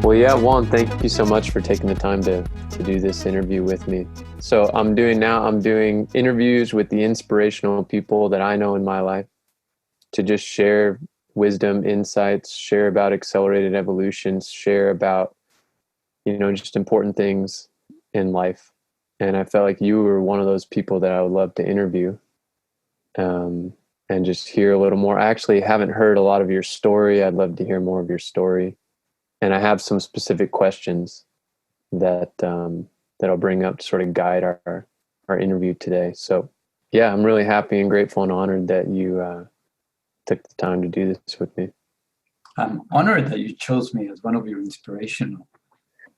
Well, yeah, Juan, thank you so much for taking the time to do this interview with me. So I'm doing interviews with the inspirational people that I know in my life to just share wisdom, insights, share about accelerated evolutions, share about, just important things in life. And I felt like you were one of those people that I would love to interview, and just hear a little more. I actually haven't heard a lot of your story. I'd love to hear more of your story. And I have some specific questions that I'll bring up to sort of guide our interview today. So yeah, I'm really happy and grateful and honored that you took the time to do this with me. I'm honored that you chose me as one of your inspirational.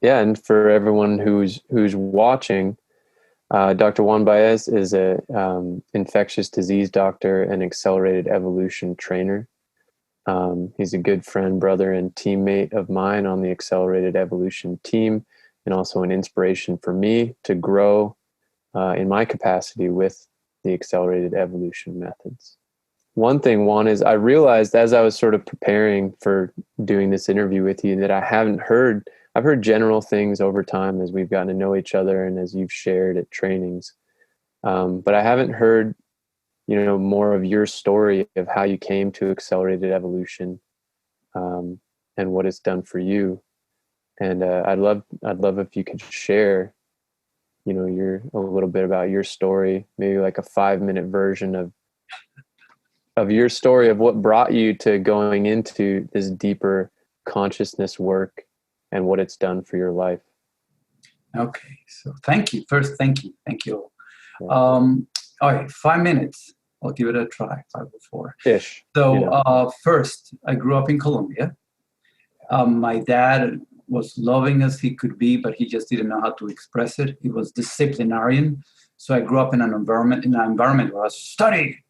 Yeah, and for everyone who's watching, Dr. Juan Baez is a infectious disease doctor and accelerated evolution trainer. He's a good friend, brother, and teammate of mine on the accelerated evolution team, and also an inspiration for me to grow in my capacity with the accelerated evolution methods. One thing, Juan, is I realized as I was sort of preparing for doing this interview with you that I've heard general things over time as we've gotten to know each other and as you've shared at trainings. But I haven't heard, more of your story of how you came to accelerated evolution, and what it's done for you. And I'd love if you could share, a little bit about your story, maybe like a 5-minute version of your story of what brought you to going into this deeper consciousness work and what it's done for your life. Okay, so thank you. First, thank you. Yeah. All right, 5 minutes. I'll give it a try, 5 or 4. Ish. So first, I grew up in Colombia. My dad was loving as he could be, but he just didn't know how to express it. He was disciplinarian. So I grew up in an environment where I studied.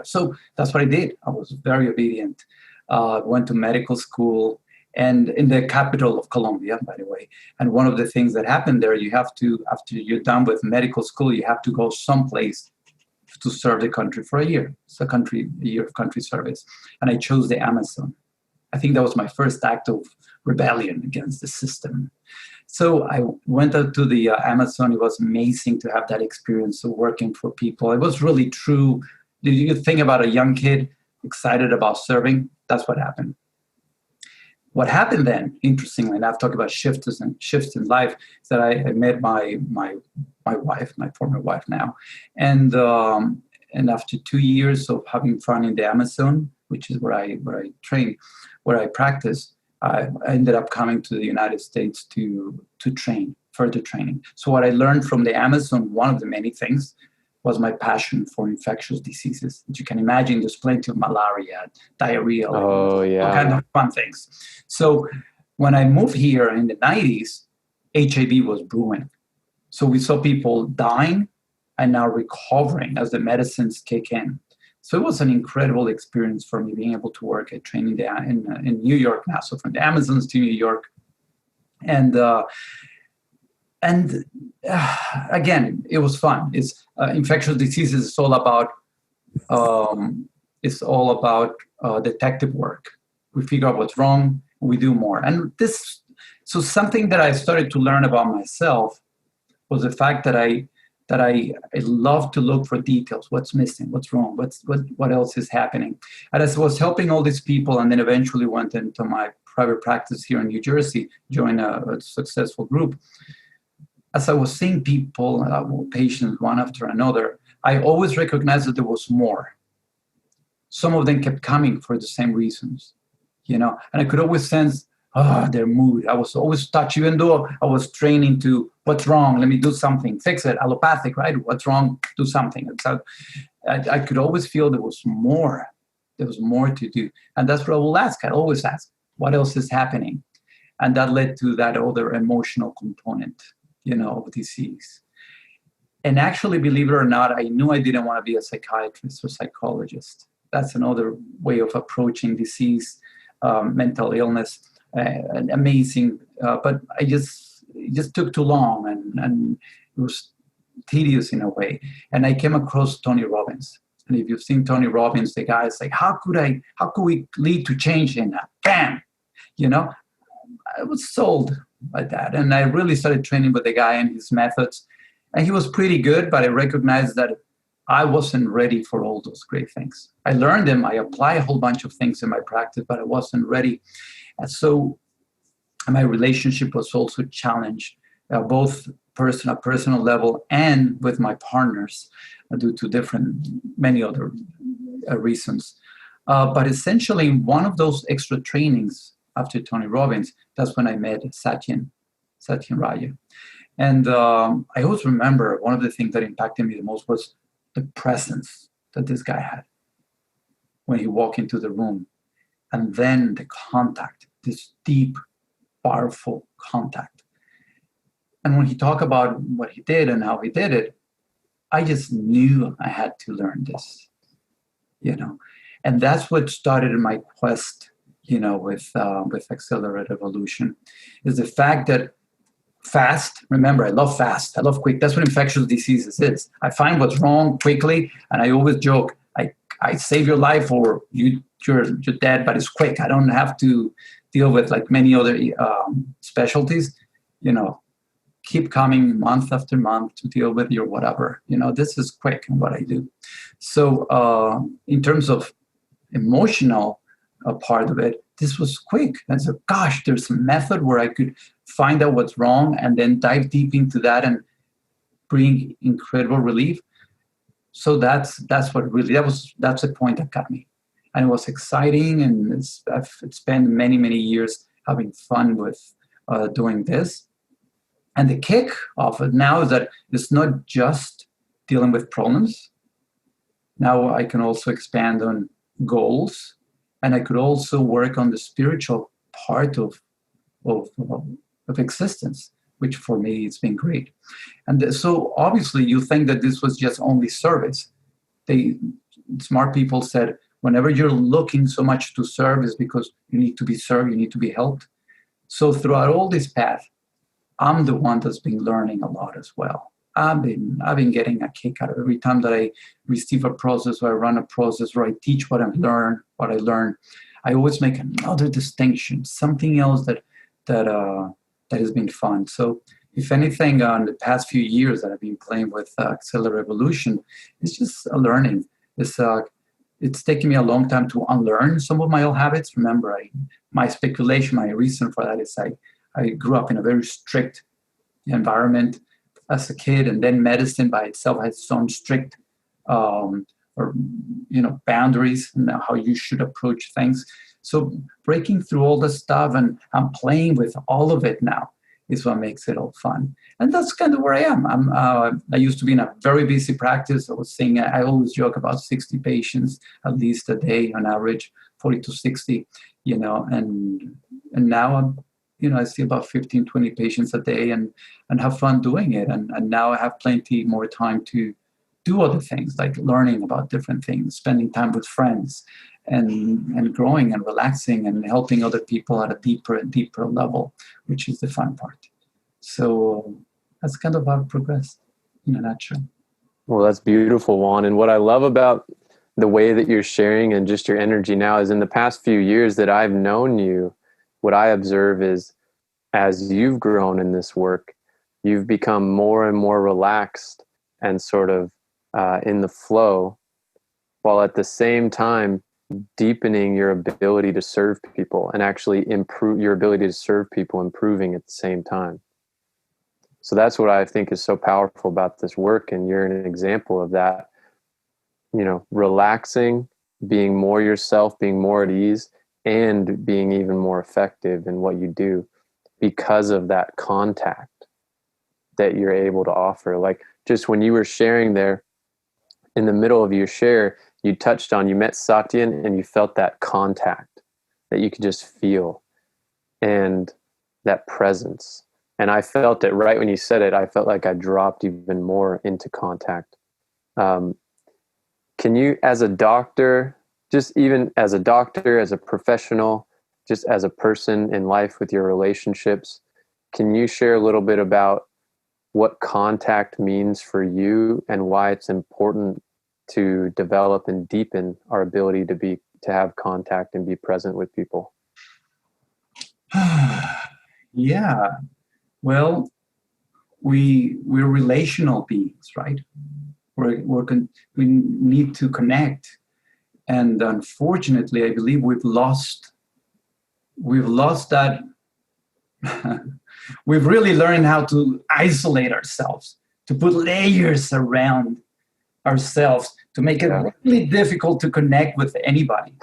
So that's what I did. I was very obedient. Went to medical school, and in the capital of Colombia, by the way. And one of the things that happened there, you have to, after you're done with medical school, you have to go someplace to serve the country for a year. It's a year of country service. And I chose the Amazon. I think that was my first act of rebellion against the system. So I went out to the Amazon. It was amazing to have that experience of working for people. It was really true. Did you think about a young kid excited about serving? That's what happened. What happened then, interestingly, and I've talked about shifts in life, is that I met my wife, my former wife now, and after 2 years of having fun in the Amazon, which is where I train, where I practice, I ended up coming to the United States to train, further training. So what I learned from the Amazon, one of the many things, was my passion for infectious diseases. As you can imagine, there's plenty of malaria, diarrhea, all kind of fun things. So when I moved here in the 90s, HIV was brewing. So we saw people dying and now recovering as the medicines kick in. So it was an incredible experience for me being able to work at training in New York now. So from the Amazons to New York. And again, it was fun. It's infectious diseases. It's all about detective work. We figure out what's wrong. We do more. And so something that I started to learn about myself was the fact that I love to look for details. What's missing? What's wrong? What else is happening? And as I was helping all these people, and then eventually went into my private practice here in New Jersey, joined a successful group. As I was seeing people, patients one after another, I always recognized that there was more. Some of them kept coming for the same reasons, and I could always sense their mood. I was always touched, even though I was training to what's wrong, let me do something, fix it, allopathic, right? What's wrong, do something. And so I could always feel there was more. There was more to do. And that's what I will ask. I always ask, what else is happening? And that led to that other emotional component, of disease. And actually, believe it or not, I knew I didn't want to be a psychiatrist or psychologist. That's another way of approaching disease, mental illness. Amazing, but it just took too long, and it was tedious in a way. And I came across Tony Robbins. And if you've seen Tony Robbins, the guy is like, how could we lead to change in that? Bam! I was sold by that. And I really started training with the guy and his methods. And he was pretty good, but I recognized that I wasn't ready for all those great things. I learned them. I apply a whole bunch of things in my practice, but I wasn't ready. And so my relationship was also challenged, both personal level and with my partners, due to many other reasons. But essentially, one of those extra trainings after Tony Robbins, that's when I met Satyen Raya. And I always remember one of the things that impacted me the most was the presence that this guy had when he walked into the room. And then the contact, this deep, powerful contact. And when he talked about what he did and how he did it, I just knew I had to learn this, And that's what started my quest, with Accelerated Evolution, is the fact that fast, remember, I love fast, I love quick. That's what infectious diseases is. I find what's wrong quickly, and I always joke, I save your life or you're dead, but it's quick. I don't have to deal with like many other specialties, keep coming month after month to deal with your whatever. This is quick in what I do. So in terms of emotional part of it, this was quick. And so, gosh, there's a method where I could find out what's wrong and then dive deep into that and bring incredible relief. So that's the point that got me. And it was exciting, and I've spent many, many years having fun with doing this. And the kick of it now is that it's not just dealing with problems. Now I can also expand on goals, and I could also work on the spiritual part of existence, which for me it's been great. And so obviously you think that this was just only service. Smart people said, whenever you're looking so much to serve is because you need to be served, you need to be helped. So throughout all this path, I'm the one that's been learning a lot as well. I've been getting a kick out of every time that I receive a process or I run a process or I teach what I learn. I always make another distinction, something else that has been fun. So if anything, on the past few years that I've been playing with Accelerated Evolution, it's just a learning. It's taken me a long time to unlearn some of my old habits. Remember, my reason for that is I grew up in a very strict environment as a kid, and then medicine by itself has some strict boundaries and how you should approach things. So breaking through all this stuff and I'm playing with all of it now is what makes it all fun. And that's kind of where I am. I used to be in a very busy practice. I always joke about 60 patients at least a day on average, 40 to 60, and now I see about 15, 20 patients a day and have fun doing it. And now I have plenty more time to do other things like learning about different things, spending time with friends and growing and relaxing and helping other people at a deeper and deeper level, which is the fun part. So that's kind of how I've progressed in a nutshell. Well, that's beautiful, Juan. And what I love about the way that you're sharing and just your energy now is in the past few years that I've known you, what I observe is as you've grown in this work, you've become more and more relaxed and sort of in the flow, while at the same time deepening your ability to serve people and actually improve your ability to serve people, improving at the same time. So that's what I think is so powerful about this work. And you're an example of that, relaxing, being more yourself, being more at ease, and being even more effective in what you do because of that contact that you're able to offer. Like just when you were sharing there, in the middle of your share, you touched on, you met Satyen and you felt that contact that you could just feel and that presence. And I felt it right when you said it. I felt like I dropped even more into contact. Can you, as a doctor, just even as a doctor, as a professional, just as a person in life with your relationships, can you share a little bit about what contact means for you and why it's important to develop and deepen our ability to have contact and be present with people? Yeah. Well, we're relational beings, right? We need to connect, and unfortunately, I believe we've lost that. We've really learned how to isolate ourselves, to put layers around ourselves, to make it Yeah. really difficult to connect with anybody,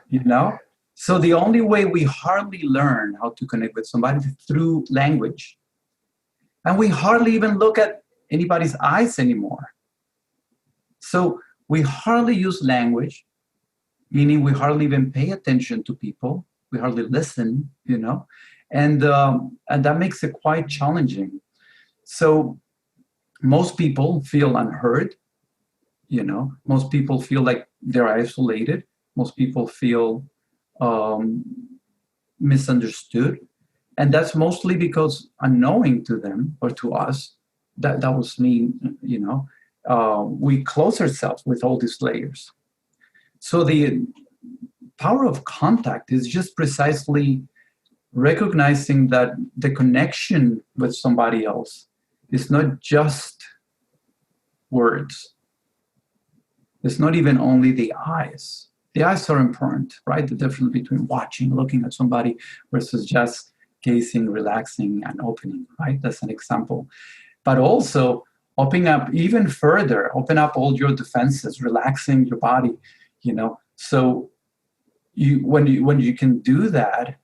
you know? So the only way we hardly learn how to connect with somebody is through language. And we hardly even look at anybody's eyes anymore. So we hardly use language, meaning we hardly even pay attention to people. We hardly listen, and that makes it quite challenging. So most people feel unheard. Most people feel like they're isolated. Most people feel um, misunderstood, and that's mostly because unknowing to them or to us, that was me. We close ourselves with all these layers. So the power of contact is just precisely recognizing that the connection with somebody else is not just words. It's not even only the eyes. The eyes are important, right? The difference between watching, looking at somebody versus just gazing, relaxing, and opening, right? That's an example. But also opening up even further, open up all your defenses, relaxing your body, So when you can do that,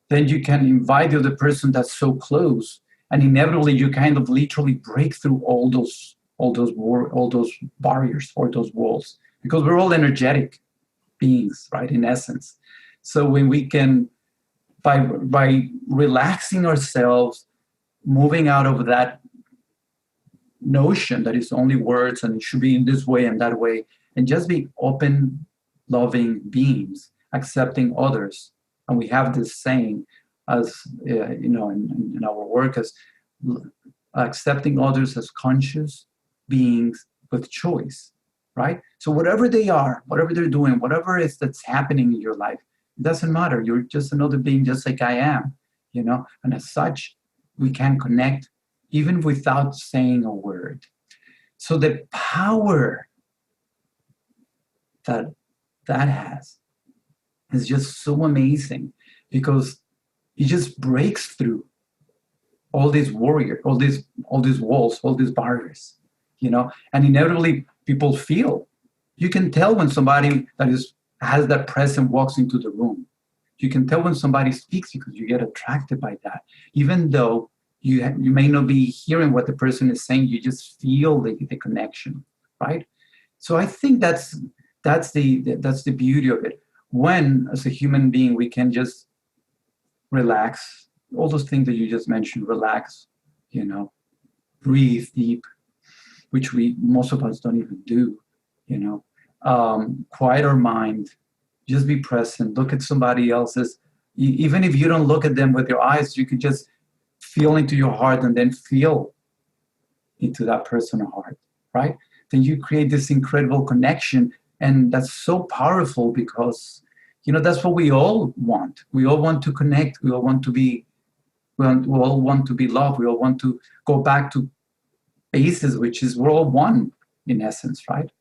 then you can invite the other person that's so close, and inevitably you kind of literally break through all those barriers or those walls, because we're all energetic beings, right? In essence. So when we can, by relaxing ourselves, moving out of that notion that it's only words and it should be in this way and that way, and just be open, loving beings, accepting others. And we have this saying, as in our work, as accepting others as conscious beings with choice, right? So whatever they are, whatever they're doing, whatever is that's happening in your life, it doesn't matter. You're just another being, just like I am, And as such, we can connect even without saying a word. So the power that that has is just so amazing, because it just breaks through all these all these walls, all these barriers, and inevitably people feel. You can tell when somebody has that presence walks into the room. You can tell when somebody speaks because you get attracted by that, even though you may not be hearing what the person is saying. You just feel the connection, right? So I think that's the beauty of it. When, as a human being, we can just relax, all those things that you just mentioned, relax, breathe deep, which most of us don't even do, quiet our mind, just be present, look at somebody else's. Even if you don't look at them with your eyes, you can just feel into your heart and then feel into that person's heart, right? Then you create this incredible connection. And that's so powerful because, that's what we all want. We all want to connect. We all want to be, we all want to be loved. We all want to go back to basis, which is we're all one in essence, right?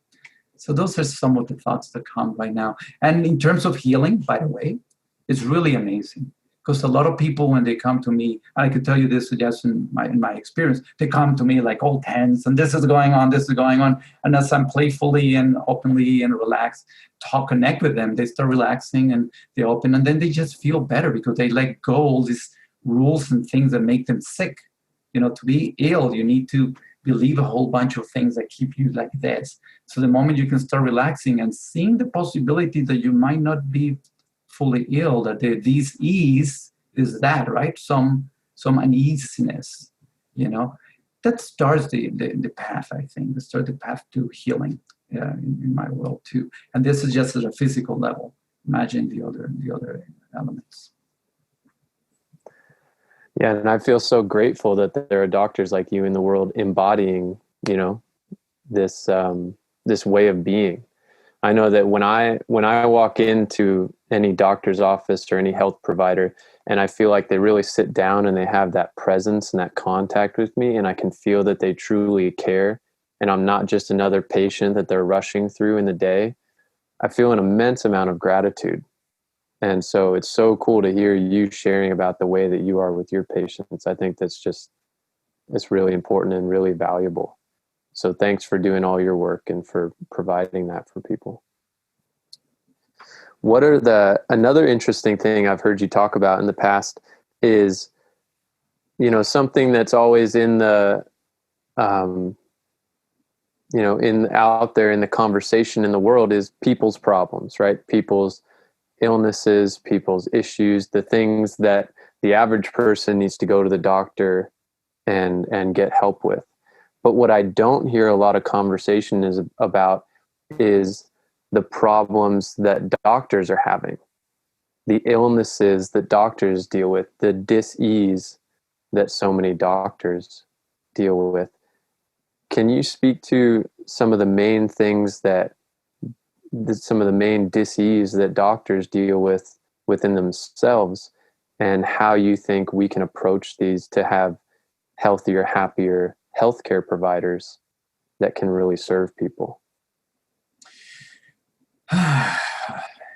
So those are some of the thoughts that come right now. And in terms of healing, by the way, it's really amazing, because a lot of people, when they come to me, and I could tell you this just in my experience, they come to me like all tense, and this is going on, and as I'm playfully and openly and relaxed, connect with them, they start relaxing and they open, and then they just feel better because they let go all these rules and things that make them sick. To be ill, you need to believe a whole bunch of things that keep you like this. So the moment you can start relaxing and seeing the possibility that you might not be fully ill, that this ease is that, right? Some uneasiness, that starts the path, I think. That starts the path to healing in my world too. And this is just at a physical level. Imagine the other elements. Yeah, and I feel so grateful that there are doctors like you in the world embodying, this this way of being, I know that when I walk into any doctor's office or any health provider, and I feel like they really sit down and they have that presence and that contact with me, and I can feel that they truly care, and I'm not just another patient that they're rushing through in the day, I feel an immense amount of gratitude. And so it's so cool to hear you sharing about the way that you are with your patients. I think it's really important and really valuable. So thanks for doing all your work and for providing that for people. What are another interesting thing I've heard you talk about in the past is, something that's always in the, out there in the conversation in the world is people's problems, right? People's illnesses, people's issues, the things that the average person needs to go to the doctor and get help with. But what I don't hear a lot of conversation about is the problems that doctors are having, the illnesses that doctors deal with, the dis-ease that so many doctors deal with. Can you speak to some of the main things some of the main dis-ease that doctors deal with within themselves, and how you think we can approach these to have healthier, happier healthcare providers that can really serve people?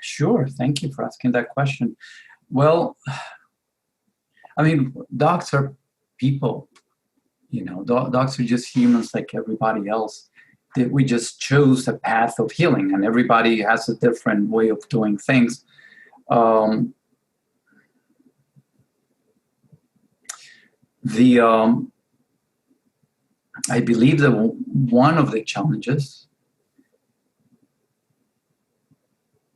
Sure. Thank you for asking that question. Well, I mean, docs are people, docs are just humans like everybody else. That we just chose a path of healing, and everybody has a different way of doing things. I believe that one of the challenges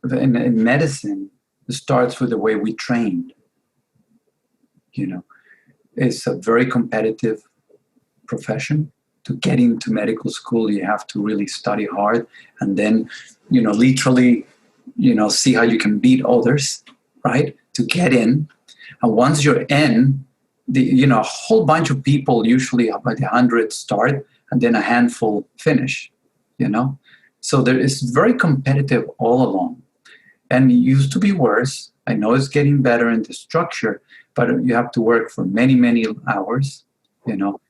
in medicine starts with the way we trained. It's a very competitive profession. To get into medical school, you have to really study hard, and then, literally, see how you can beat others, right? To get in. And once you're in, a whole bunch of people, usually about 100 start, and then a handful finish, So there is very competitive all along. And it used to be worse. I know it's getting better in the structure, but you have to work for many, many hours,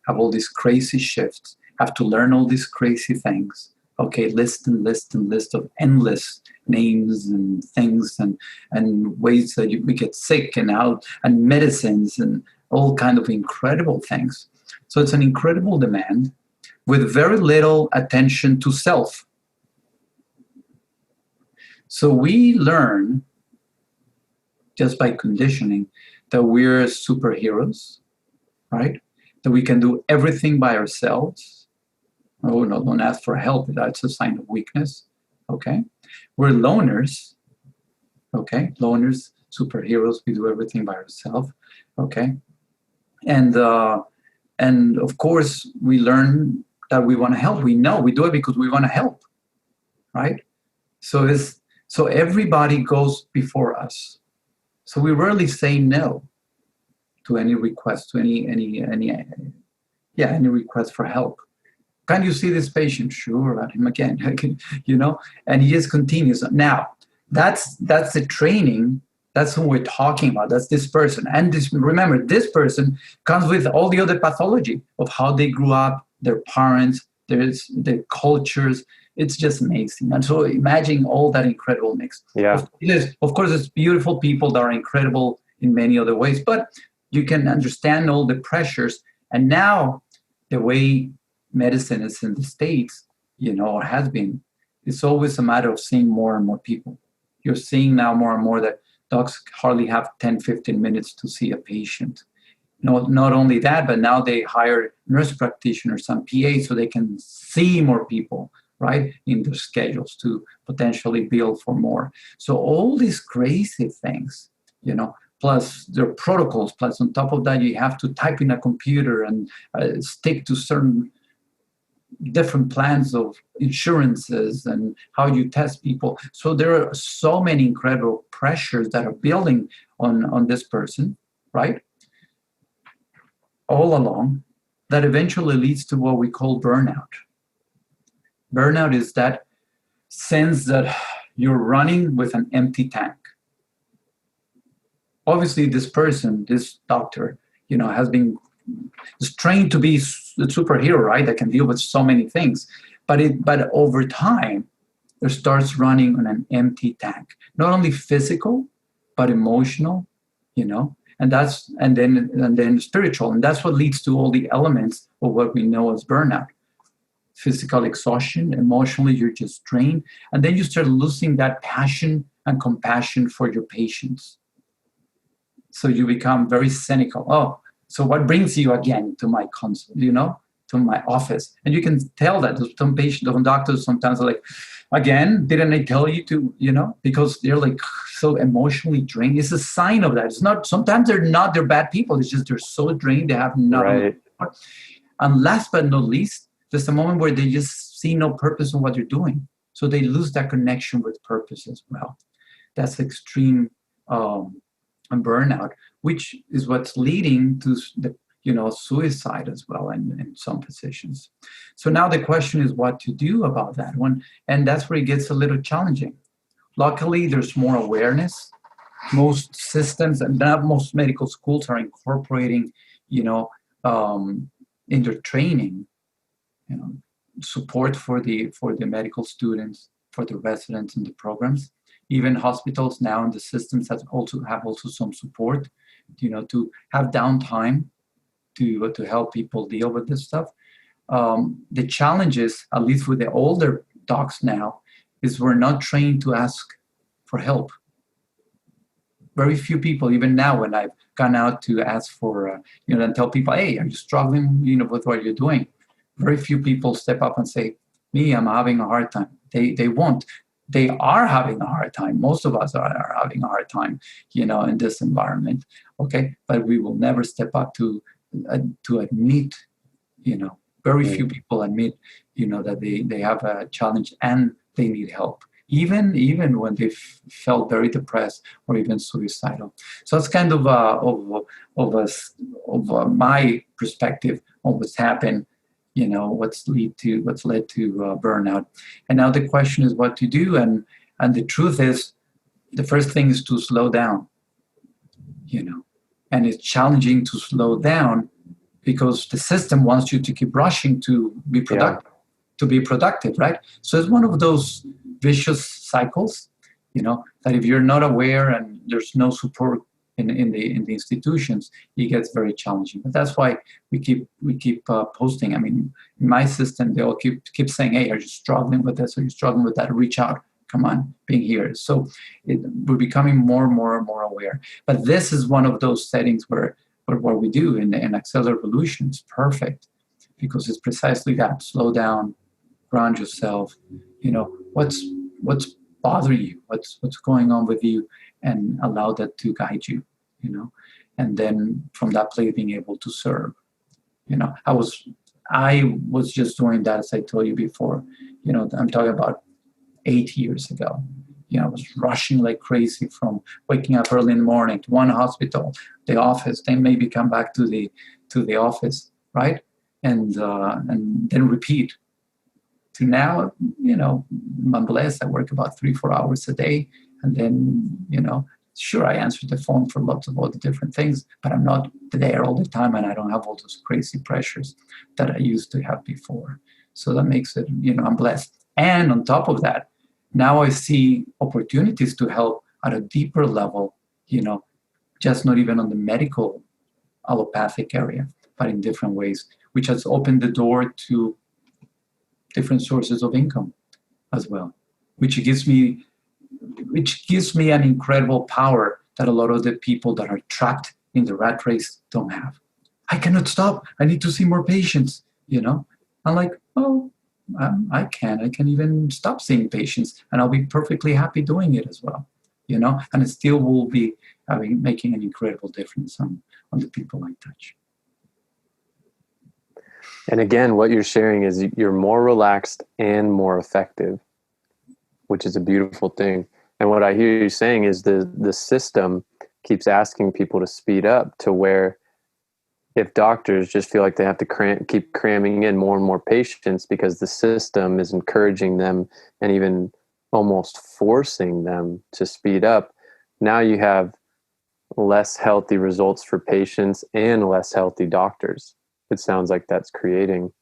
have all these crazy shifts, have to learn all these crazy things. Okay, list of endless names and things and ways that we get sick and out, and medicines and all kind of incredible things. So it's an incredible demand with very little attention to self. So we learn just by conditioning that we're superheroes, right? That we can do everything by ourselves. Oh, no, don't ask for help. That's a sign of weakness. Okay. We're loners. Okay. Loners, superheroes. We do everything by ourselves. Okay. And of course, we learn that we want to help. We know we do it because we want to help. Right. So everybody goes before us. So we rarely say no to any request, to any request for help. Can you see this patient? Sure, at him again, and he just continues. Now, that's the training. That's who we're talking about. That's this person. And remember, this person comes with all the other pathology of how they grew up, their parents, their cultures. It's just amazing. And so imagine all that incredible mix. Yeah. Of course, it's beautiful people that are incredible in many other ways, but you can understand all the pressures. And now the way medicine is in the States, or has been, it's always a matter of seeing more and more people. You're seeing now more and more that docs hardly have 10, 15 minutes to see a patient. Not only that, but now they hire nurse practitioners and PAs so they can see more people, right, in their schedules to potentially bill for more. So all these crazy things, plus their protocols, plus on top of that, you have to type in a computer and stick to certain different plans of insurances and how you test people. So there are so many incredible pressures that are building on this person, right? All along, that eventually leads to what we call burnout. Burnout is that sense that you're running with an empty tank. Obviously, this person, this doctor, is trained to be the superhero, right? That can deal with so many things. But over time, it starts running on an empty tank, not only physical, but emotional, and then spiritual. And that's what leads to all the elements of what we know as burnout. Physical exhaustion, emotionally, you're just drained. And then you start losing that passion and compassion for your patients. So you become very cynical. Oh, so what brings you again to my consult, to my office? And you can tell that some patients, some doctors sometimes are like, again, didn't I tell you to, because they're like so emotionally drained. It's a sign of that. It's not, sometimes they're bad people. It's just they're so drained, they have nothing. Right. And last but not least, there's a moment where they just see no purpose in what they're doing. So they lose that connection with purpose as well. That's extreme burnout, which is what's leading to the suicide as well in some positions. So now the question is what to do about that one, and that's where it gets a little challenging. Luckily, there's more awareness. Most systems and not most medical schools are incorporating, in their training, support for the medical students, for the residents in the programs. Even hospitals now in the systems have also some support, to have downtime to help people deal with this stuff. The challenges, at least with the older docs now, is we're not trained to ask for help. Very few people, even now when I've gone out to ask for, and tell people, hey, are you struggling, with what you're doing? Very few people step up and say, me, I'm having a hard time. They won't. They are having a hard time. Most of us are having a hard time, in this environment. Okay, but we will never step up to admit, very few people admit, that they have a challenge and they need help, even when they felt very depressed or even suicidal. So that's kind of my perspective on what's happened. What's led to burnout. And now the question is what to do. And the truth is, the first thing is to slow down, and it's challenging to slow down because the system wants you to keep rushing to be productive, right? So it's one of those vicious cycles, that if you're not aware and there's no support in the institutions, it gets very challenging. But that's why we keep posting. I mean, in my system, they all keep saying, "Hey, are you struggling with this? Are you struggling with that? Reach out. Come on, being here." So we're becoming more and more aware. But this is one of those settings where what we do in Accelerate Evolution is perfect, because it's precisely that: slow down, ground yourself. What's bothering you? What's going on with you? And allow that to guide you, and then from that place being able to serve. I was just doing that, as I told you before. I'm talking about 8 years ago. I was rushing like crazy from waking up early in the morning to one hospital, the office, then maybe come back to the office, right? And then repeat. To now, I'm blessed. I work about 3-4 hours a day. And then, sure, I answer the phone for lots of other different things, but I'm not there all the time, and I don't have all those crazy pressures that I used to have before. So that makes it, I'm blessed. And on top of that, now I see opportunities to help at a deeper level, just not even on the medical allopathic area, but in different ways, which has opened the door to different sources of income as well, which gives me an incredible power that a lot of the people that are trapped in the rat race don't have. I cannot stop. I need to see more patients, I'm like, oh, I can even stop seeing patients, and I'll be perfectly happy doing it as well, and it still will be making an incredible difference on the people I touch. And again, what you're sharing is you're more relaxed and more effective, which is a beautiful thing. And what I hear you saying is the system keeps asking people to speed up, to where if doctors just feel like they have to keep cramming in more and more patients because the system is encouraging them and even almost forcing them to speed up, now you have less healthy results for patients and less healthy doctors. It sounds like that's creating.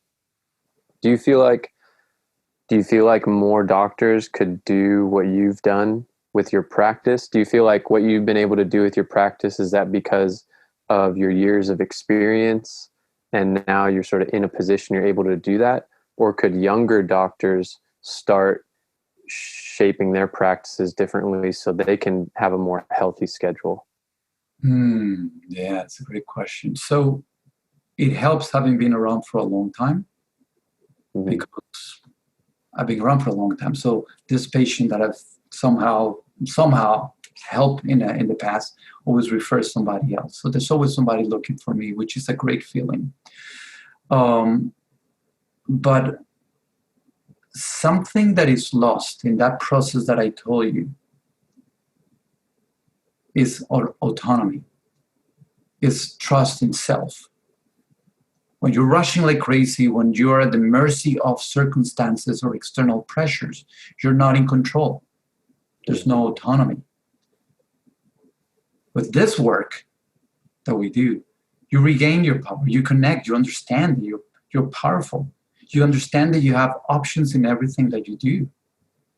Do you feel like more doctors could do what you've done with your practice? Do you feel like what you've been able to do with your practice, is that because of your years of experience and now you're sort of in a position you're able to do that? Or could younger doctors start shaping their practices differently so they can have a more healthy schedule? Yeah, it's a great question. So it helps having been around for a long time, because I've been around for a long time. So this patient that I've somehow helped in the past always refers somebody else. So there's always somebody looking for me, which is a great feeling. But something that is lost in that process that I told you is autonomy, is trust in self. When you're rushing like crazy, when you're at the mercy of circumstances or external pressures, you're not in control. There's no autonomy. With this work that we do, you regain your power, you connect, you understand that you're powerful. You understand that you have options in everything that you do.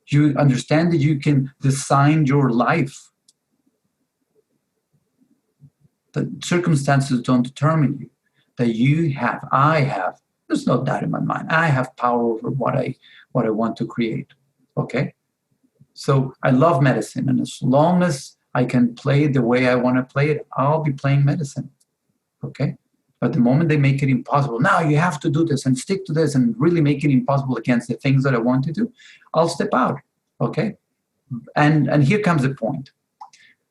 You understand that you can design your life. The circumstances don't determine you. That I have, there's no doubt in my mind, I have power over what I want to create. Okay? So I love medicine, and as long as I can play the way I want to play it, I'll be playing medicine. Okay? But the moment they make it impossible, now you have to do this and stick to this and really make it impossible against the things that I want to do, I'll step out. Okay? And here comes the point.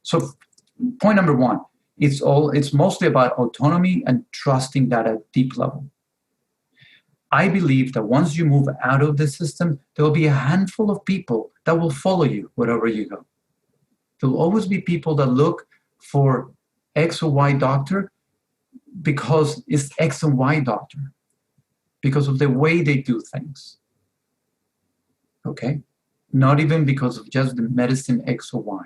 So point number one, it's mostly about autonomy and trusting that at a deep level. I believe that once you move out of the system, there will be a handful of people that will follow you wherever you go. There will always be people that look for X or Y doctor because it's X and Y doctor, because of the way they do things. Okay? Not even because of just the medicine X or Y.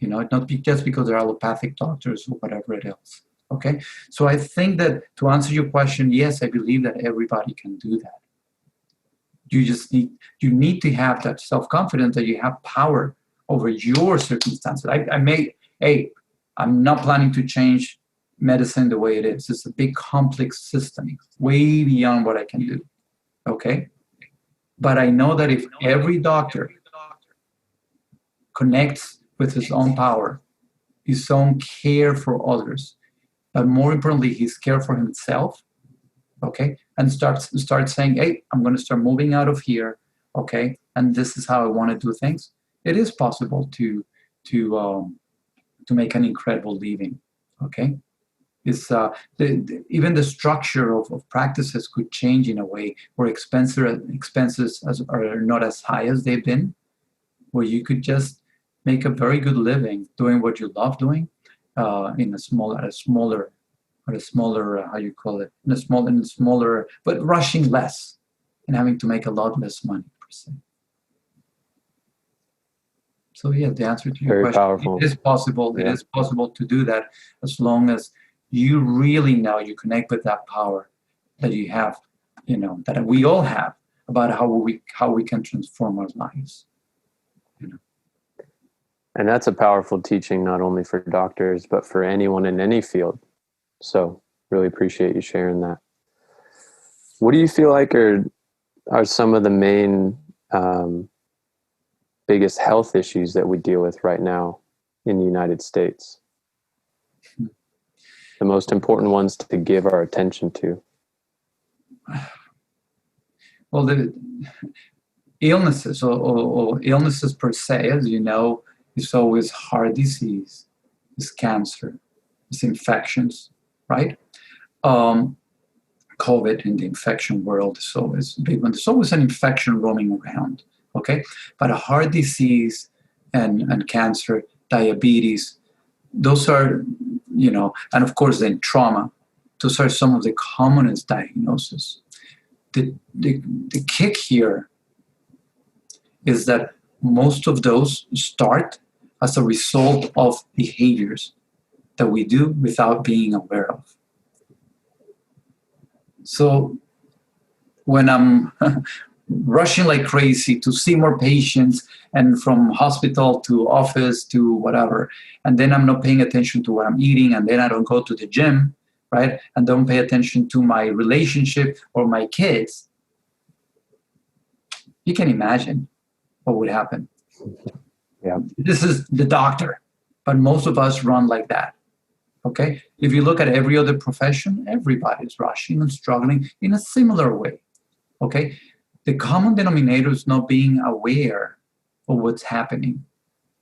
Not just because they're allopathic doctors or whatever it else. Okay? So I think that to answer your question, yes, I believe that everybody can do that. You need to have that self-confidence that you have power over your circumstances. I'm not planning to change medicine the way it is. It's a big complex system, way beyond what I can do. Okay? But I know that if every doctor connects with his own power, his own care for others, but more importantly, his care for himself, okay, and start saying, hey, I'm going to start moving out of here, okay, and this is how I want to do things. It is possible to make an incredible living, okay. It's even the structure of practices could change in a way where expenses are not as high as they've been, where you could just make a very good living doing what you love doing, in a smaller, but rushing less and having to make a lot less money per se. So yeah, the answer to your Very question, powerful. it is possible. Yeah. It is possible to do that as long as you really know you connect with that power that you have, that we all have, about how we can transform our lives. And that's a powerful teaching, not only for doctors, but for anyone in any field. So really appreciate you sharing that. What do you feel like are some of the main biggest health issues that we deal with right now in the United States? The most important ones to give our attention to? Well, the illnesses or illnesses per se, as you know, is always heart disease, is cancer, is infections, right? COVID in the infection world is always a big one. There's always an infection roaming around, okay? But a heart disease and cancer, diabetes, those are, and of course then trauma, those are some of the commonest diagnoses. The kick here is that most of those start as a result of behaviors that we do without being aware of. So when I'm rushing like crazy to see more patients and from hospital to office to whatever, and then I'm not paying attention to what I'm eating, and then I don't go to the gym, right? And don't pay attention to my relationship or my kids, you can imagine what would happen. Yeah. This is the doctor, but most of us run like that. Okay? If you look at every other profession, everybody's rushing and struggling in a similar way. Okay? The common denominator is not being aware of what's happening.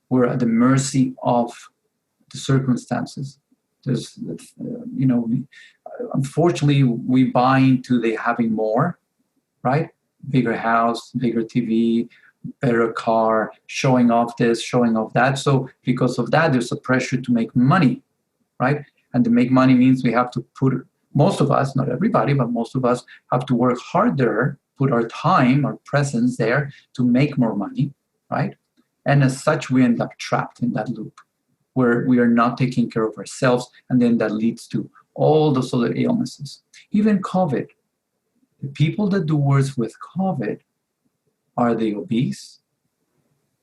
We're at the mercy of the circumstances. There's, unfortunately, we buy into the having more, right? Bigger house, bigger TV, better car, showing off this, showing off that. So because of that, there's a pressure to make money, right? And to make money means we have to put, most of us, not everybody, but most of us have to work harder, put our time, our presence there to make more money, right? And as such, we end up trapped in that loop where we are not taking care of ourselves. And then that leads to all those other illnesses. Even COVID. The people that do worse with COVID are the obese,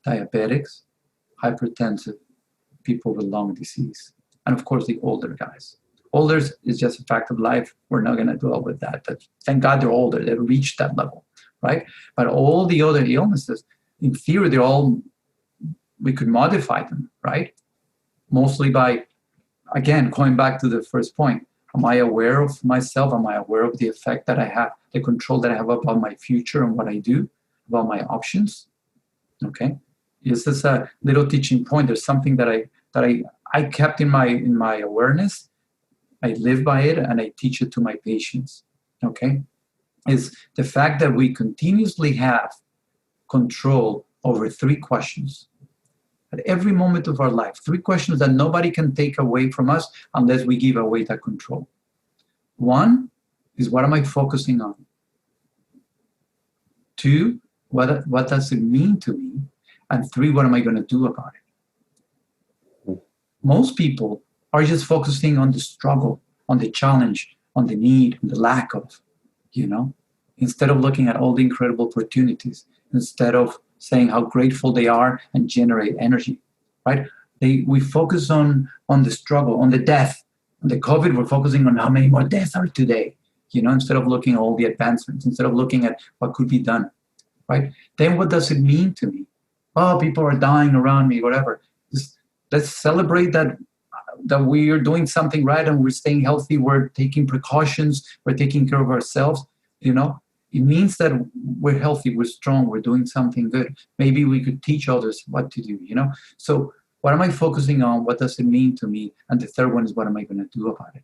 diabetics, hypertensive, people with lung disease, and of course the older guys. Older is just a fact of life. We're not going to dwell with that. But thank God they're older. They've reached that level, right? But all the other illnesses, in theory, they're all, we could modify them, right? Mostly by, again, going back to the first point. Am I aware of myself? Am I aware of the effect that I have, the control that I have about my future and what I do, about my options? Okay. This is a little teaching point. There's something that I kept in my awareness. I live by it and I teach it to my patients. Okay. Is the fact that we continuously have control over 3 questions. At every moment of our life, 3 questions that nobody can take away from us unless we give away that control. 1 is, what am I focusing on? 2, what does it mean to me? And 3, what am I going to do about it? Most people are just focusing on the struggle, on the challenge, on the need, on the lack of, instead of looking at all the incredible opportunities, instead of saying how grateful they are and generate energy, right? We focus on the struggle, on the death. On the COVID, we're focusing on how many more deaths are today, instead of looking at all the advancements, instead of looking at what could be done, right? Then what does it mean to me? Oh, people are dying around me, whatever. Let's celebrate that we are doing something right and we're staying healthy, we're taking precautions, we're taking care of ourselves, It means that we're healthy, we're strong, we're doing something good. Maybe we could teach others what to do, So what am I focusing on? What does it mean to me? And the third one is, what am I going to do about it?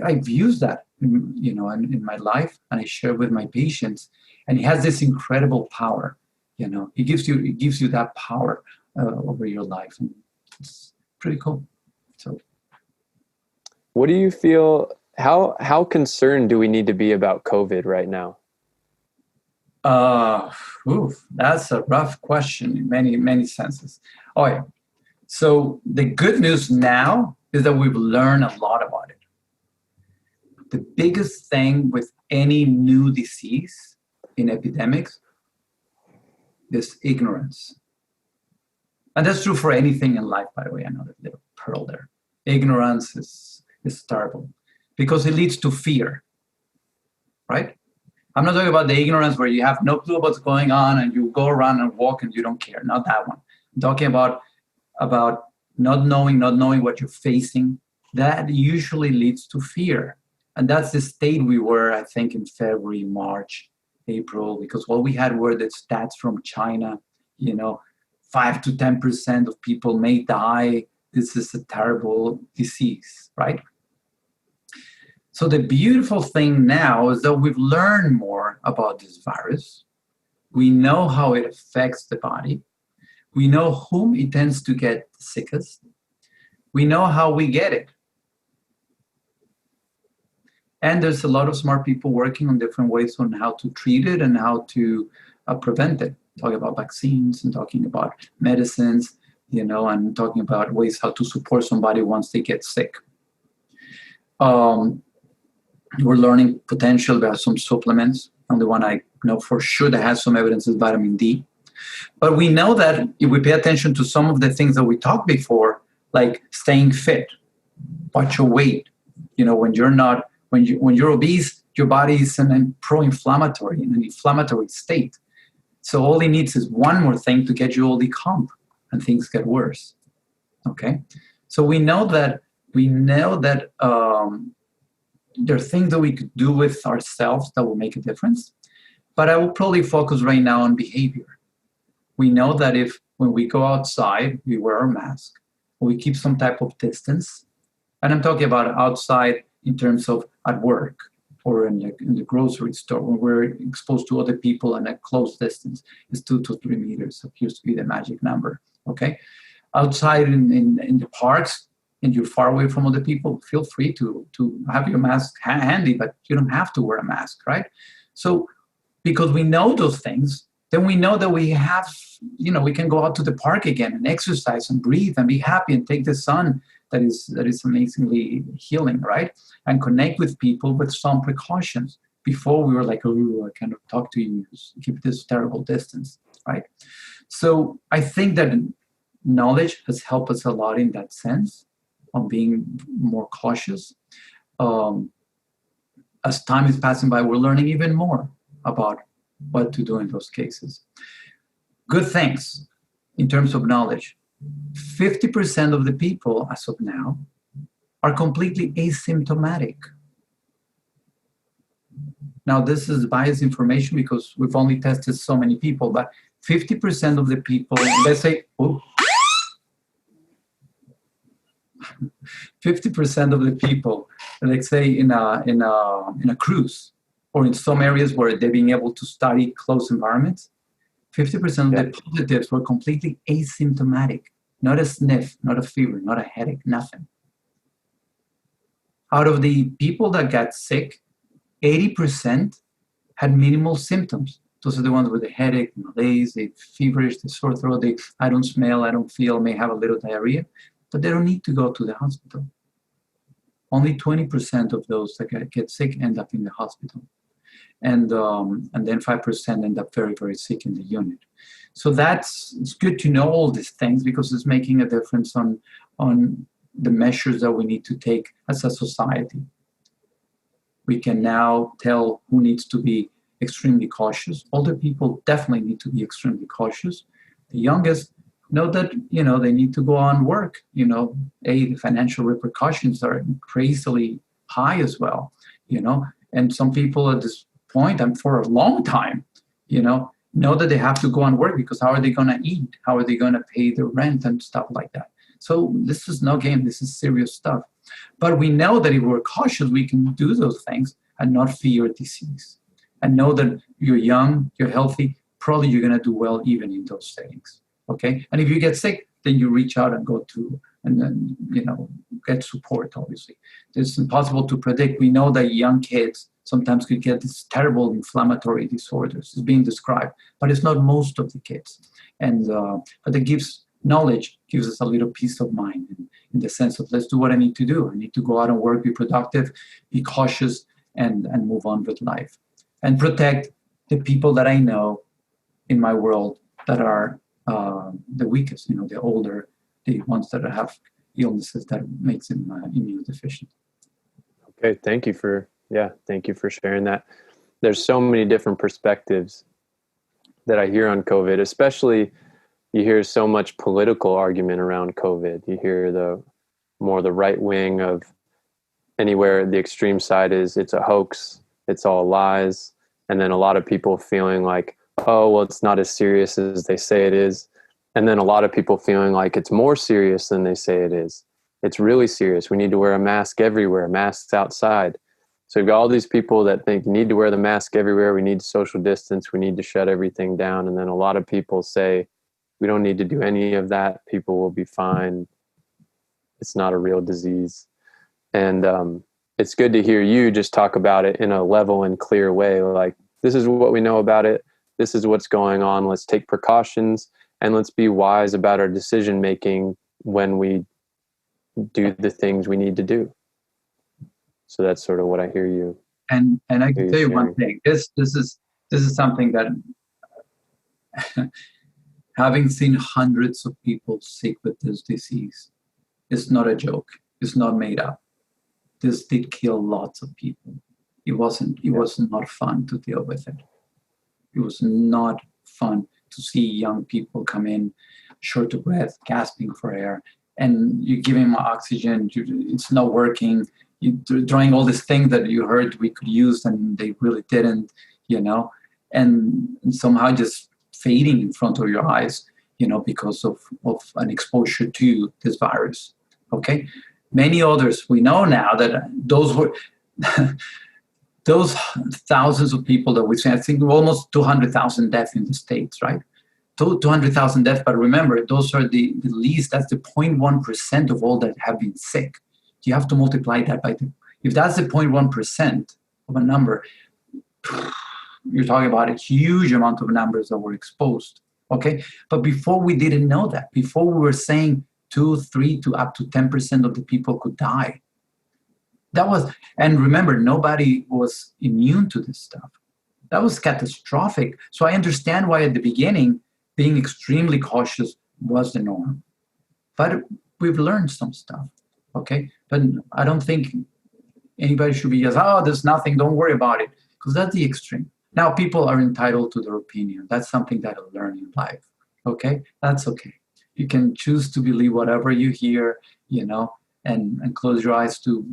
I've used that, in my life, and I share with my patients, and it has this incredible power. It gives you that power over your life, and it's pretty cool. So, what do you feel? How concerned do we need to be about COVID right now? That's a rough question in many, many senses. Oh, yeah. So the good news now is that we've learned a lot about it. The biggest thing with any new disease in epidemics is ignorance. And that's true for anything in life, by the way. Another little pearl there. Ignorance is terrible because it leads to fear, right? I'm not talking about the ignorance where you have no clue what's going on and you go around and walk and you don't care. Not that one. I'm talking about not knowing what you're facing. That usually leads to fear. And that's the state we were, I think, in February, March, April, because what we had were the stats from China, 5 to 10% of people may die. This is a terrible disease, right? So the beautiful thing now is that we've learned more about this virus. We know how it affects the body. We know whom it tends to get the sickest. We know how we get it. And there's a lot of smart people working on different ways on how to treat it and how to prevent it. talking about vaccines and talking about medicines, and talking about ways how to support somebody once they get sick. We're learning potential about some supplements. And the one I know for sure that has some evidence is vitamin D. But we know that if we pay attention to some of the things that we talked before, like staying fit, watch your weight. When you're obese, your body is in an inflammatory state. So all it needs is one more thing to get you all decomp, and things get worse. Okay, so we know that there are things that we could do with ourselves that will make a difference. But I will probably focus right now on behavior. We know that if when we go outside, we wear our mask, we keep some type of distance, and I'm talking about outside in terms of at work or in the grocery store, when we're exposed to other people and at close distance, is 2 to 3 meters. Appears to be the magic number. Okay, outside in the parks, and you're far away from other people, feel free to have your mask handy, but you don't have to wear a mask, right? So because we know those things, then we know that we have, we can go out to the park again and exercise and breathe and be happy and take the sun that is amazingly healing, right? And connect with people with some precautions. Before we were like, oh, I cannot talk to you, keep this terrible distance, right? So I think that knowledge has helped us a lot in that sense of being more cautious. As time is passing by, we're learning even more about what to do in those cases. Good things in terms of knowledge. 50% of the people, as of now, are completely asymptomatic. Now, this is biased information because we've only tested so many people, but 50% of the people, let's say, 50% of the people, let's say in a cruise or in some areas where they're being able to study close environments, 50% of the positives were completely asymptomatic. Not a sniff, not a fever, not a headache, nothing. Out of the people that got sick, 80% had minimal symptoms. Those are the ones with the headache, malaise, the feverish, the sore throat, I don't smell, I don't feel, may have a little diarrhea, but they don't need to go to the hospital. Only 20% of those that get sick end up in the hospital. And then 5% end up very, very sick in the unit. So it's good to know all these things because it's making a difference on the measures that we need to take as a society. We can now tell who needs to be extremely cautious. Older people definitely need to be extremely cautious. The youngest know that, they need to go on work. The financial repercussions are crazily high as well, and some people at this point and for a long time, know that they have to go on work because how are they going to eat? How are they going to pay their rent and stuff like that? So this is no game. This is serious stuff. But we know that if we're cautious, we can do those things and not fear disease. And know that you're young, you're healthy, probably you're going to do well even in those settings. Okay? And if you get sick, then you reach out and go to, and then, get support, obviously. It's impossible to predict. We know that young kids sometimes could get these terrible inflammatory disorders. It's being described, but it's not most of the kids. And but it gives us a little peace of mind in the sense of let's do what I need to do. I need to go out and work, be productive, be cautious, and move on with life. And protect the people that I know in my world that are the weakest, the older, the ones that have illnesses that makes them immunodeficient. Okay, thank you for sharing that. There's so many different perspectives that I hear on COVID, especially you hear so much political argument around COVID. You hear the right wing of anywhere the extreme side is, it's a hoax, it's all lies. And then a lot of people feeling like, oh, well, it's not as serious as they say it is. And then a lot of people feeling like it's more serious than they say it is. It's really serious. We need to wear a mask everywhere, masks outside. So you've got all these people that think you need to wear the mask everywhere. We need to social distance. We need to shut everything down. And then a lot of people say, we don't need to do any of that. People will be fine. It's not a real disease. And it's good to hear you just talk about it in a level and clear way. Like, this is what we know about it. this is what's going on. Let's take precautions and let's be wise about our decision making when we do the things we need to do. So that's sort of what I hear you. And I can tell you one sharing. thing. This is something that having seen hundreds of people sick with this disease, it's not a joke. It's not made up. This did kill lots of people. It was not fun to deal with it. It was not fun to see young people come in short of breath, gasping for air, and you give him oxygen, it's not working. You're trying all these things that you heard we could use and they really didn't, and somehow just fading in front of your eyes, because of an exposure to this virus. Okay. Many others, we know now that those were those thousands of people that we see, I think almost 200,000 deaths in the States, right? 200,000 deaths, but remember, those are the least, that's the 0.1% of all that have been sick. You have to multiply that by if that's the 0.1% of a number, you're talking about a huge amount of numbers that were exposed, okay? But before we didn't know that, before we were saying 2, 3 to up to 10% of the people could die. And remember, nobody was immune to this stuff. That was catastrophic. So I understand why at the beginning, being extremely cautious was the norm. But we've learned some stuff, okay? But I don't think anybody should be just, there's nothing, don't worry about it, because that's the extreme. Now, people are entitled to their opinion. That's something that I'll learn in life, okay? That's okay. You can choose to believe whatever you hear, and close your eyes to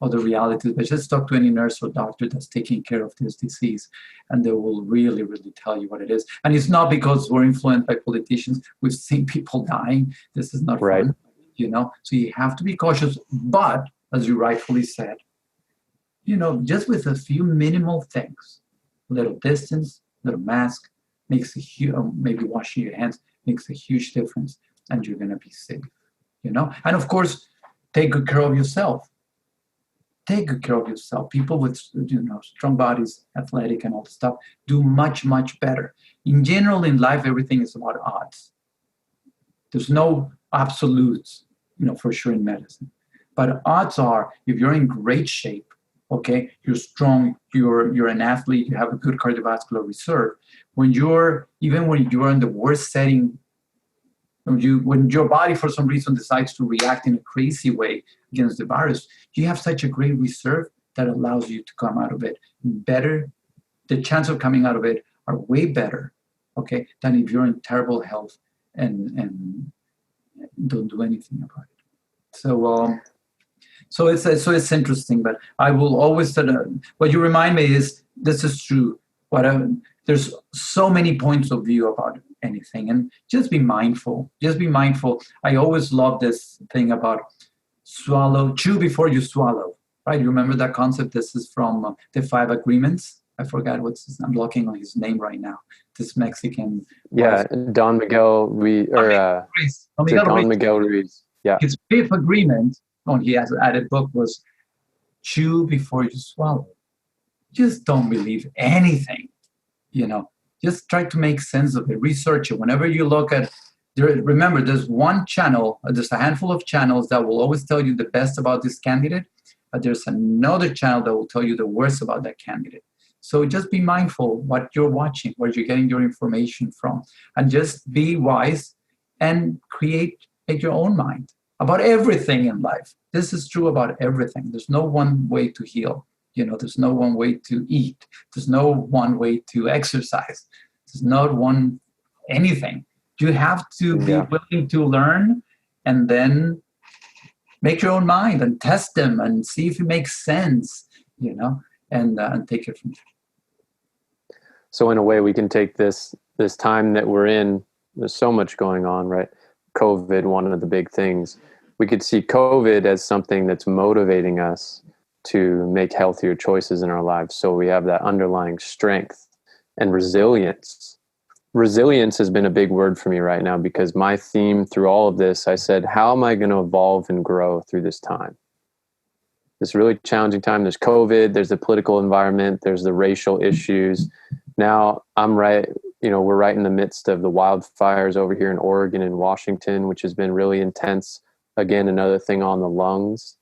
other realities, but just talk to any nurse or doctor that's taking care of this disease, and they will really, really tell you what it is. And it's not because we're influenced by politicians. We've seen people dying. This is not right. fun, So you have to be cautious, but as you rightfully said, just with a few minimal things, a little distance, a little mask, makes a huge, maybe washing your hands makes a huge difference, and you're going to be safe, And of course, take good care of yourself. Take good care of yourself. People with, strong bodies, athletic and all the stuff, do much, much better. In general, in life, everything is about odds. There's no absolutes, for sure in medicine. But odds are, if you're in great shape, okay, you're strong, you're an athlete, you have a good cardiovascular reserve. When you're in the worst setting, when your body for some reason decides to react in a crazy way against the virus, you have such a great reserve that allows you to come out of it better. The chance of coming out of it are way better, okay, than if you're in terrible health and don't do anything about it. So it's interesting, but I will always what you remind me is this is true. There's so many points of view about anything, and just be mindful. I always love this thing about chew before you swallow, right? You remember that concept? This is from the 5 Agreements. I forgot I'm blocking on his name right now. This Mexican. Yeah, Don Miguel Ruiz. Don Miguel Ruiz. Yeah. His 5th agreement, he has added book, was chew before you swallow. Just don't believe anything, Just try to make sense of it. Research it. Whenever you look at, remember, there's one channel, there's a handful of channels that will always tell you the best about this candidate, but there's another channel that will tell you the worst about that candidate. So just be mindful what you're watching, where you're getting your information from, and just be wise and make your own mind about everything in life. This is true about everything. There's no one way to heal. There's no one way to eat. There's no one way to exercise. There's not one anything. You have to be willing to learn and then make your own mind and test them and see if it makes sense, and take it from there. So in a way, we can take this time that we're in. There's so much going on, right? COVID, one of the big things. We could see COVID as something that's motivating us to make healthier choices in our lives. So we have that underlying strength and resilience. Resilience has been a big word for me right now, because my theme through all of this, I said, how am I going to evolve and grow through this time? This really challenging time. There's COVID, there's the political environment, there's the racial issues. Now I'm right we're right in the midst of the wildfires over here in Oregon and Washington, which has been really intense. Again, another thing on the lungs,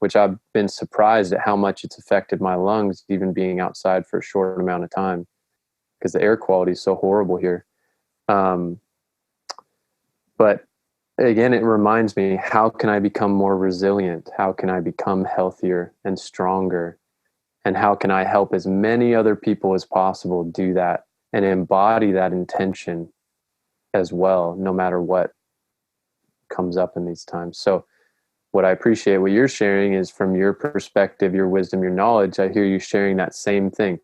which I've been surprised at how much it's affected my lungs, even being outside for a short amount of time, because the air quality is so horrible here. But again, it reminds me, how can I become more resilient? How can I become healthier and stronger? And how can I help as many other people as possible do that and embody that intention as well, no matter what comes up in these times? So what I appreciate what you're sharing is, from your perspective, your wisdom, your knowledge, I hear you sharing that same thing.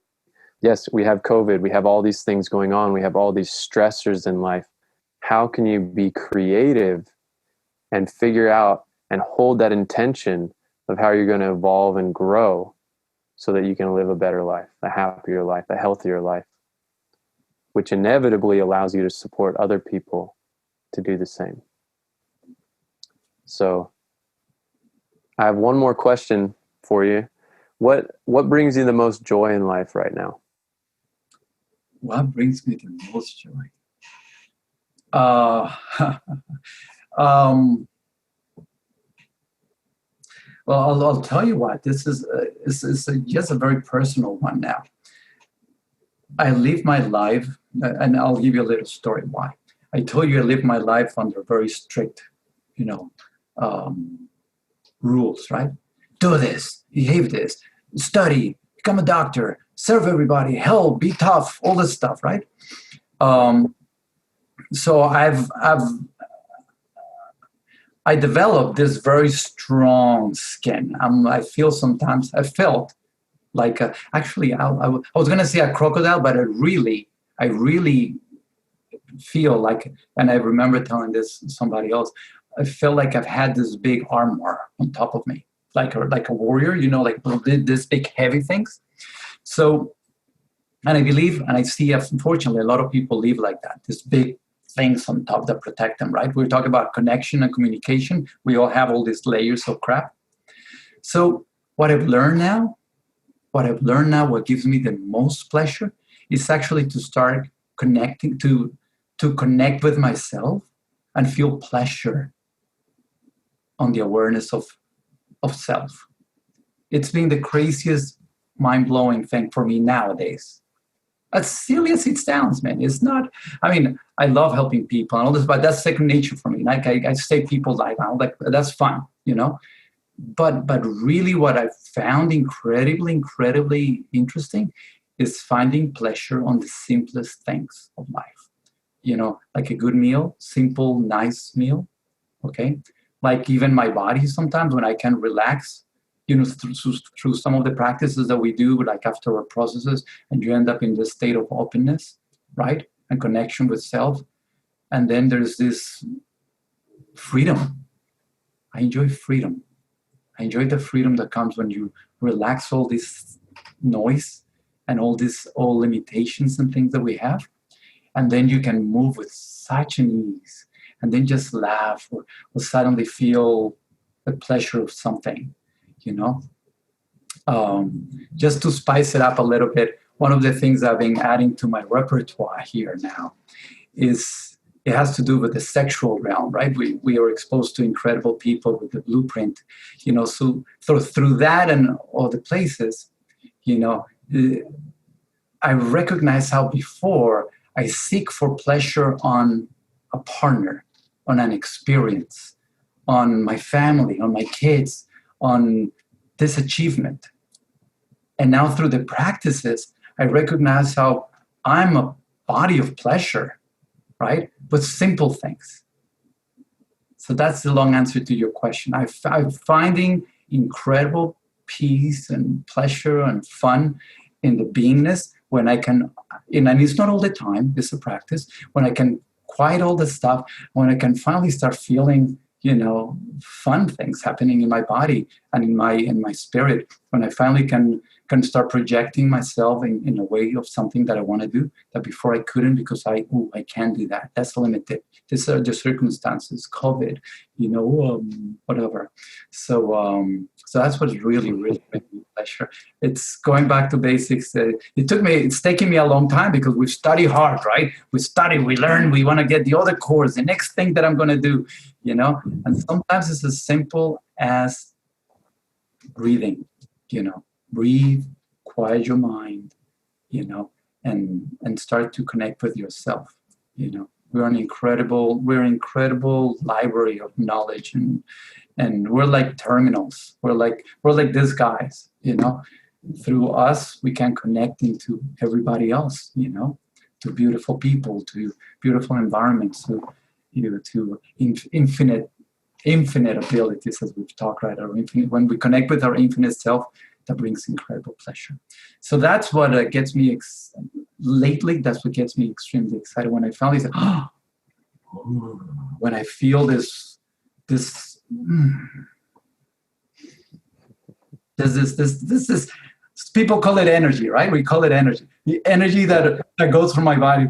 Yes, we have COVID, we have all these things going on, we have all these stressors in life. How can you be creative and figure out and hold that intention of how you're going to evolve and grow so that you can live a better life, a happier life, a healthier life, which inevitably allows you to support other people to do the same. So I have one more question for you. What brings you the most joy in life right now? What brings me the most joy? Well, I'll tell you what. This is just a very personal one now. I live my life, and I'll give you a little story why. I told you I live my life under very strict, rules, right? Do this, behave this, study, become a doctor, serve everybody, help, be tough, all this stuff, right? So I developed this very strong skin. I felt like actually I was going to say a crocodile, but I really feel like, and I remember telling this to somebody else, I feel like I've had this big armor on top of me, like a warrior, like this big heavy things. So, and I believe, and I see, unfortunately, a lot of people live like that, this big things on top that protect them, right? We're talking about connection and communication. We all have all these layers of crap. So what I've learned now, what gives me the most pleasure is actually to start connecting, to connect with myself and feel pleasure on the awareness of self. It's been the craziest, mind-blowing thing for me nowadays. As silly as it sounds, man, it's not. I mean, I love helping people and all this, but that's second nature for me. Like I say, people like that's fun, But really, what I found incredibly interesting is finding pleasure on the simplest things of life. Like a good meal, simple, nice meal. Okay, like even my body sometimes when I can relax. Through some of the practices that we do, like after our processes, and you end up in this state of openness, right? And connection with self. And then there's this freedom. I enjoy freedom. I enjoy the freedom that comes when you relax all this noise and all limitations and things that we have. And then you can move with such an ease, and then just laugh or suddenly feel the pleasure of something. Just to spice it up a little bit, one of the things I've been adding to my repertoire here now is it has to do with the sexual realm, right? We are exposed to incredible people with the blueprint, so through that and all the places, I recognize how before I seek for pleasure on a partner, on an experience, on my family, on my kids, on this achievement. And now through the practices, I recognize how I'm a body of pleasure, right? With simple things. So that's the long answer to your question. I'm finding incredible peace and pleasure and fun in the beingness when I can, and it's not all the time, it's a practice, when I can quiet all the stuff, when I can finally start feeling fun things happening in my body and in my spirit, when I finally can can start projecting myself in a way of something that I want to do that before I couldn't because I can't do that. That's limited. These are the circumstances, COVID, whatever. So that's what's really, really making me pleasure. It's going back to basics. It's taking me a long time because we study hard, right? We study, we learn, we want to get the other course, the next thing that I'm going to do, and sometimes it's as simple as breathing, breathe, quiet your mind, and start to connect with yourself. We're an incredible library of knowledge, and we're like terminals. We're like these guys, Through us, we can connect into everybody else, to beautiful people, to beautiful environments, to infinite abilities, as we've talked, right? When we connect with our infinite self, that brings incredible pleasure. So that's what gets me lately. That's what gets me extremely excited when I finally say, when I feel this people call it energy, right? We call it energy. The energy that goes through my body,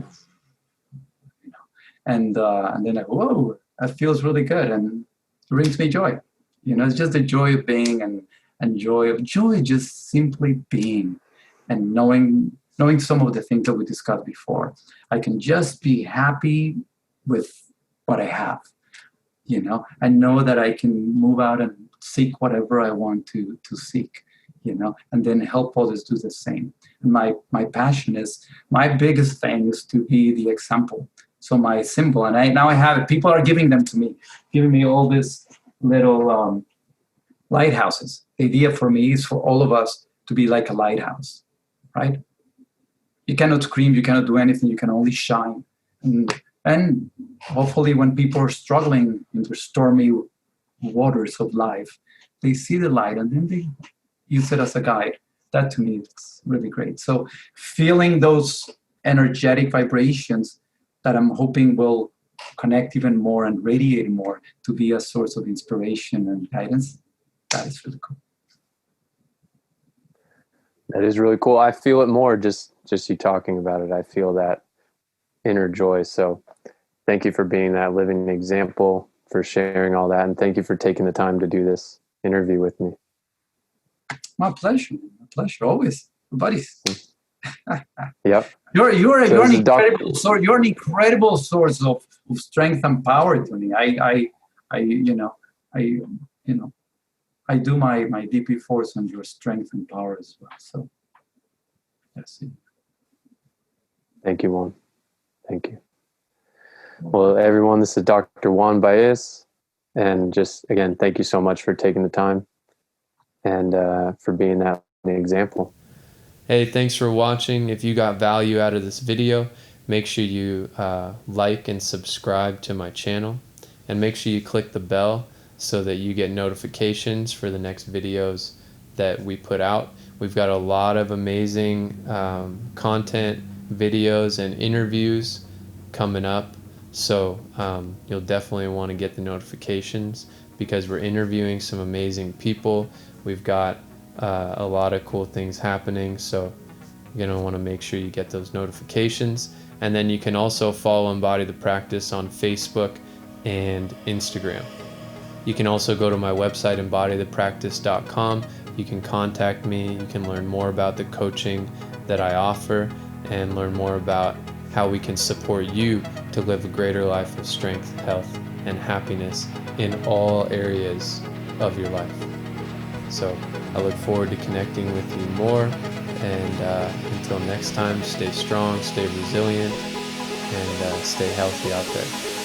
and then I go, whoa, that feels really good, and it brings me joy. It's just the joy of being, and joy just simply being, and knowing some of the things that we discussed before. I can just be happy with what I have. I know that I can move out and seek whatever I want to seek, and then help others do the same. And my passion is, my biggest thing is to be the example. So my symbol, and now I have it. People are giving them to me, giving me all these little lighthouses. The idea for me is for all of us to be like a lighthouse, right? You cannot scream, you cannot do anything, you can only shine. And hopefully when people are struggling in the stormy waters of life, they see the light and then they use it as a guide. That to me is really great. So feeling those energetic vibrations that I'm hoping will connect even more and radiate more to be a source of inspiration and guidance, that is really cool. That is really cool. I feel it more just you talking about it. I feel that inner joy. So thank you for being that living example, for sharing all that, and thank you for taking the time to do this interview with me. My pleasure, always, buddies. Yep. You're an incredible source. You're an incredible source of strength and power to me. I do my DP force on your strength and power as well. So that's it. Thank you, Juan. Thank you. Well, everyone, this is Dr. Juan Baez, and just again, thank you so much for taking the time and for being that example. Hey, thanks for watching. If you got value out of this video, make sure you like and subscribe to my channel, and make sure you click the bell so that you get notifications for the next videos that we put out. We've got a lot of amazing content, videos, and interviews coming up, so you'll definitely want to get the notifications because we're interviewing some amazing people. We've got a lot of cool things happening, so you're going to want to make sure you get those notifications. And then you can also follow Embody the Practice on Facebook and Instagram. You can also go to my website, embodithepractice.com. You can contact me. You can learn more about the coaching that I offer and learn more about how we can support you to live a greater life of strength, health, and happiness in all areas of your life. So I look forward to connecting with you more, and until next time, stay strong, stay resilient, and stay healthy out there.